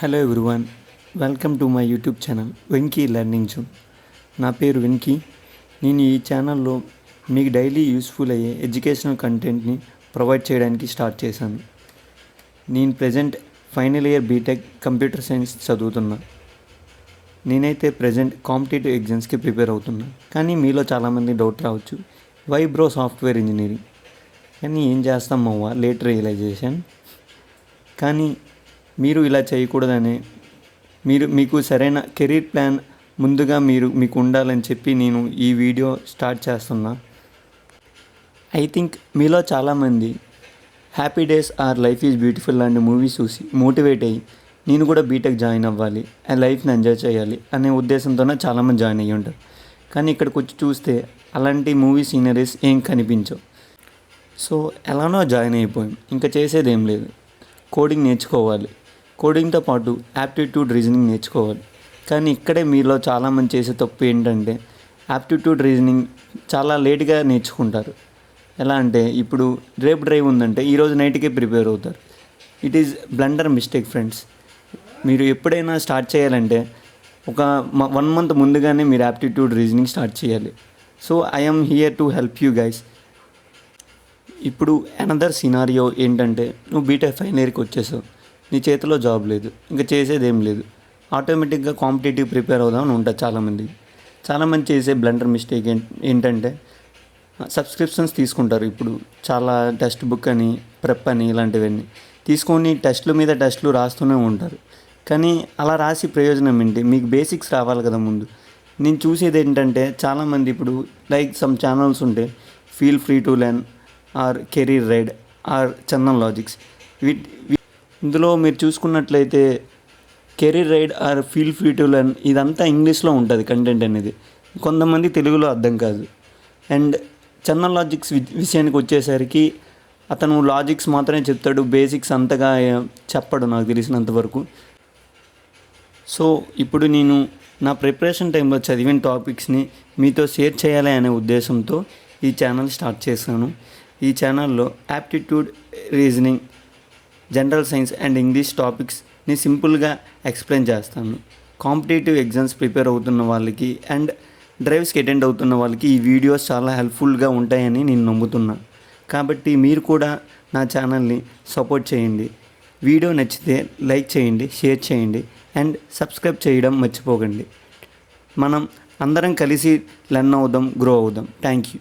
Hello everyone, welcome to my YouTube channel Venky learning zone. నా పేరు వెంకీ. నేను ఈ ఛానల్లో మీకు డైలీ యూస్ఫుల్ అయ్యే ఎడ్యుకేషనల్ కంటెంట్ని ప్రొవైడ్ చేయడానికి స్టార్ట్ చేశాను. నేను present final year BTech computer science చదువుతున్నా. నేనైతే ప్రజెంట్ కాంపిటేటివ్ ఎగ్జామ్స్కి ప్రిపేర్ అవుతున్నా. కానీ మీలో చాలామంది డౌట్ రావచ్చు, వై బ్రో సాఫ్ట్వేర్ ఇంజనీరింగ్? కానీ ఏం చేస్తామవ్వా, లేట్ రియలైజేషన్. కానీ మీరు ఇలా చేయకూడదని, మీకు సరైన కెరీర్ ప్లాన్ ముందుగా మీకు ఉండాలని చెప్పి నేను ఈ వీడియో స్టార్ట్ చేస్తున్నా. ఐ థింక్ మీలో చాలామంది హ్యాపీ డేస్ ఆర్ లైఫ్ ఈజ్ బ్యూటిఫుల్ లాంటి మూవీస్ చూసి మోటివేట్ అయ్యి నేను కూడా బీటెక్ జాయిన్ అవ్వాలి, ఆ లైఫ్ని ఎంజాయ్ చేయాలి అనే ఉద్దేశంతోనే చాలామంది జాయిన్ అయ్యి ఉంటారు. కానీ ఇక్కడికి వచ్చి చూస్తే అలాంటి మూవీ సీనరీస్ ఏం కనిపించవు. సో ఎలానో జాయిన్ అయిపోయాం, ఇంకా చేసేది ఏం లేదు. కోడింగ్ నేర్చుకోవాలి, కోడింగ్తో పాటు యాప్టిట్యూడ్ రీజనింగ్ నేర్చుకోవాలి. కానీ ఇక్కడే మీలో చాలామంది చేసే తప్పు ఏంటంటే, యాప్టిట్యూడ్ రీజనింగ్ చాలా లేట్గా నేర్చుకుంటారు. ఎలా అంటే, ఇప్పుడు రేపు డ్రైవ్ ఉందంటే ఈరోజు నైట్కే ప్రిపేర్ అవుతారు. It is blunder mistake friends. మీరు ఎప్పుడైనా స్టార్ట్ చేయాలంటే ఒక 1 month ముందుగానే మీరు యాప్టిట్యూడ్ రీజనింగ్ స్టార్ట్ చేయాలి. So I'm here to help you guys. ఇప్పుడు అనదర్ సినారియో ఏంటంటే, నువ్వు బీటెక్ ఫైనల్ ఇయర్కి వచ్చేసావు, నీ చేతిలో జాబ్ లేదు, ఇంకా చేసేది ఏం లేదు. ఆటోమేటిక్గా కాంపిటేటివ్ ప్రిపేర్ అవుదామని ఉంటుంది చాలామంది చేసే బ్లండర్ మిస్టేక్ ఏంటంటే, సబ్స్క్రిప్షన్స్ తీసుకుంటారు. ఇప్పుడు చాలా టెక్స్ట్ బుక్ అని, ప్రెప్ అని ఇలాంటివన్నీ తీసుకొని టెస్టుల మీద టెస్టులు రాస్తూనే ఉంటారు. కానీ అలా రాసి ప్రయోజనం ఏంటి? మీకు బేసిక్స్ రావాలి కదా ముందు. నేను చూసేది ఏంటంటే, చాలామంది ఇప్పుడు లైక్ సమ్ ఛానల్స్ ఉంటే, feel free to learn or career ride or Chandan Logics, ఇందులో మీరు చూసుకున్నట్లయితే career ride or feel free to learn ఇదంతా ఇంగ్లీష్లో ఉంటుంది కంటెంట్ అనేది. కొంతమంది తెలుగులో అర్థం కాదు. అండ్ చందన్ లాజిక్స్ విషయానికి వచ్చేసరికి అతను లాజిక్స్ మాత్రమే చెప్తాడు, బేసిక్స్ అంతగా చెప్పడు నాకు తెలిసినంతవరకు. సో ఇప్పుడు నేను నా ప్రిపరేషన్ టైంలో చదివిన టాపిక్స్ని మీతో షేర్ చేయాలి అనే ఉద్దేశంతో ఈ ఛానల్ స్టార్ట్ చేశాను. ఈ ఛానల్లో aptitude reasoning, general science and English టాపిక్స్ని సింపుల్గా ఎక్స్ప్లెయిన్ చేస్తాను. కాంపిటేటివ్ ఎగ్జామ్స్ ప్రిపేర్ అవుతున్న వాళ్ళకి అండ్ డ్రైవ్స్కి అటెండ్ అవుతున్న వాళ్ళకి ఈ వీడియోస్ చాలా హెల్ప్ఫుల్గా ఉంటాయని నేను నమ్ముతున్నా. కాబట్టి మీరు కూడా నా ఛానల్ని సపోర్ట్ చేయండి. వీడియో నచ్చితే లైక్ చేయండి, షేర్ చేయండి అండ్ సబ్స్క్రైబ్ చేయడం మర్చిపోకండి. మనం అందరం కలిసి లెర్న్ అవుదాం, గ్రో అవుదాం. Thank you.